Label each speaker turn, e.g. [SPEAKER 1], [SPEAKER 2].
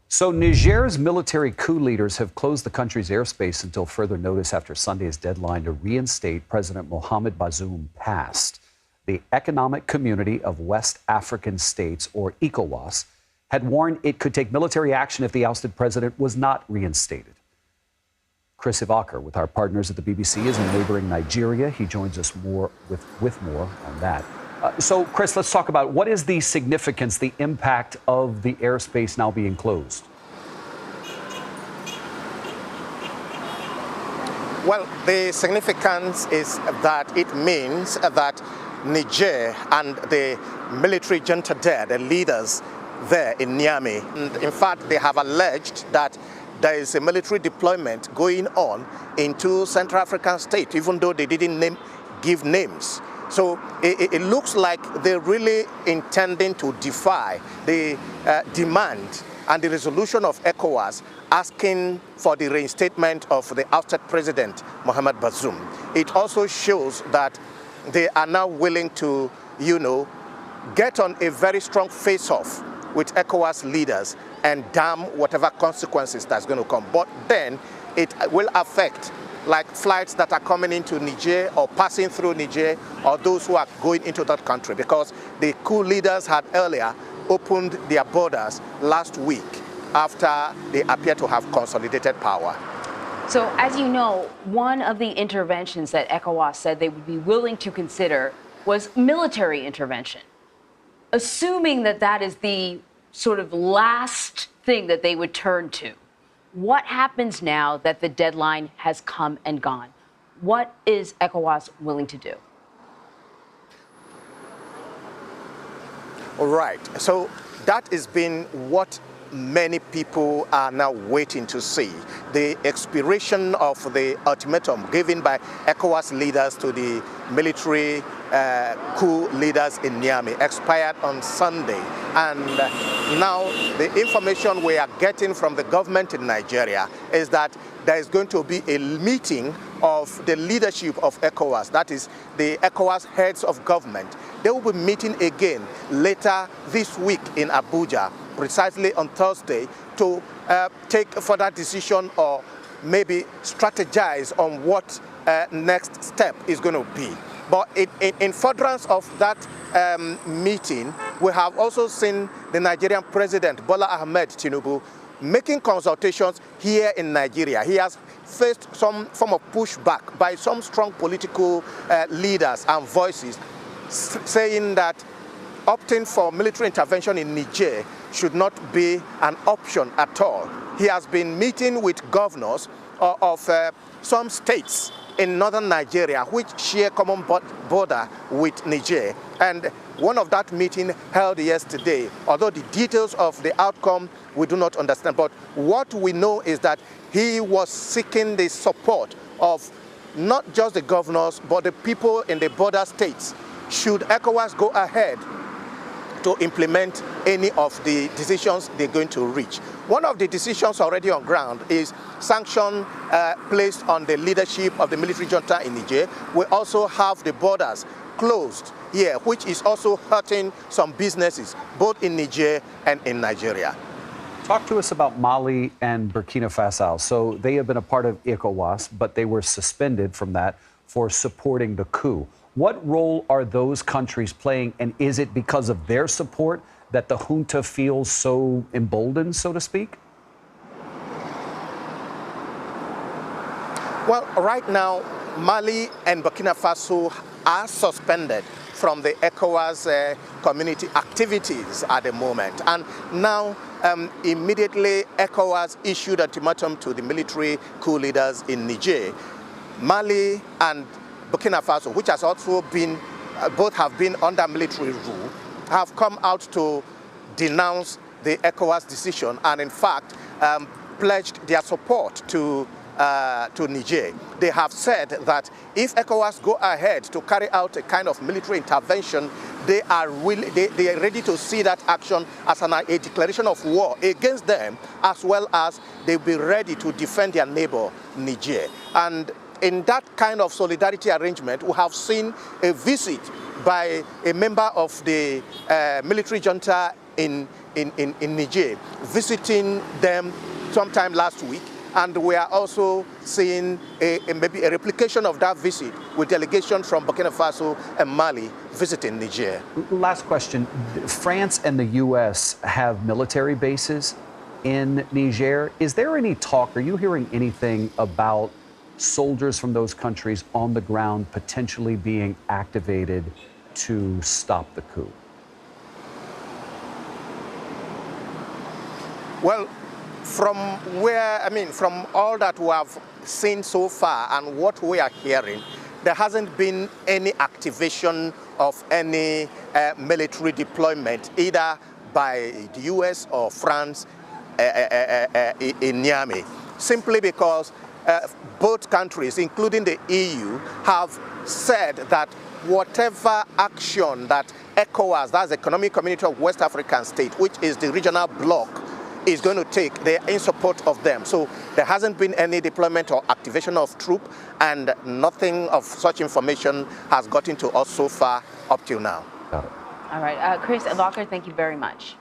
[SPEAKER 1] So Niger's military coup leaders have closed the country's airspace until further notice after Sunday's deadline to reinstate President Mohamed Bazoum passed. The Economic Community of West African States, or ECOWAS, had warned it could take military action if the ousted president was not reinstated. Chris Ewokor, with our partners at the BBC, is in neighboring Nigeria. He joins us with more on that. So, Chris, let's talk about what is the significance, the impact of the airspace now being closed?
[SPEAKER 2] Well, the significance is that it means that Niger and the military junta there, the leaders there in Niamey, and in fact, they have alleged that there is a military deployment going on into Central African states, even though they didn't give names. So it looks like they're really intending to defy the demand and the resolution of ECOWAS asking for the reinstatement of the ousted president, Mohamed Bazoum. It also shows that they are now willing to, get on a very strong face-off with ECOWAS leaders and damn whatever consequences that's going to come. But then it will affect like flights that are coming into Niger or passing through Niger, or those who are going into that country, because the coup leaders had earlier opened their borders last week after they appear to have consolidated power.
[SPEAKER 3] So, as you know, one of the interventions that ECOWAS said they would be willing to consider was military intervention. Assuming that that is the sort of last thing that they would turn to, what happens now that the deadline has come and gone? What is ECOWAS willing to do?
[SPEAKER 2] All right. So that has been what many people are now waiting to see. The expiration of the ultimatum given by ECOWAS leaders to the military coup leaders in Niamey expired on Sunday. And now the information we are getting from the government in Nigeria is that there is going to be a meeting of the leadership of ECOWAS, that is the ECOWAS heads of government. They will be meeting again later this week in Abuja, precisely on Thursday, to take further decision or maybe strategize on what next step is going to be. But in furtherance of that meeting, we have also seen the Nigerian president, Bola Ahmed Tinubu, making consultations here in Nigeria. He has faced some form of pushback by some strong political leaders and voices, saying that opting for military intervention in Niger should not be an option at all. He has been meeting with governors of some states in northern Nigeria which share common border with Niger. And one of that meeting held yesterday, although the details of the outcome we do not understand. But what we know is that he was seeking the support of not just the governors, but the people in the border states, should ECOWAS go ahead to implement any of the decisions they're going to reach. One of the decisions already on ground is sanction placed on the leadership of the military junta in Niger. We also have the borders closed here, which is also hurting some businesses, both in Niger and in Nigeria.
[SPEAKER 1] Talk to us about Mali and Burkina Faso. So they have been a part of ECOWAS, but they were suspended from that for supporting the coup. What role are those countries playing, and is it because of their support that the junta feels so emboldened, so to speak?
[SPEAKER 2] Well, right now, Mali and Burkina Faso are suspended from the ECOWAS community activities at the moment. And now, immediately, ECOWAS issued an ultimatum to the military coup leaders in Niger. Mali and Burkina Faso, which has also been, both have been under military rule, have come out to denounce the ECOWAS decision and in fact pledged their support to Niger. They have said that if ECOWAS go ahead to carry out a kind of military intervention, they are ready to see that action as a declaration of war against them, as well as they'll be ready to defend their neighbor, Niger. And in that kind of solidarity arrangement, we have seen a visit by a member of the military junta in Niger, visiting them sometime last week. And we are also seeing maybe a replication of that visit with delegations from Burkina Faso and Mali visiting Niger.
[SPEAKER 1] Last question. France and the U.S. have military bases in Niger. Is there any talk, are you hearing anything about soldiers from those countries on the ground potentially being activated to stop the coup?
[SPEAKER 2] Well, from all that we have seen so far and what we are hearing, there hasn't been any activation of any military deployment, either by the U.S. or France in Niamey, simply because both countries, including the EU, have said that whatever action that ECOWAS, that's the Economic Community of West African States, which is the regional bloc, is going to take, they are in support of them. So there hasn't been any deployment or activation of troops, and nothing of such information has gotten to us so far up till now.
[SPEAKER 1] Got it.
[SPEAKER 3] All right. Chris, Ewokor, thank you very much.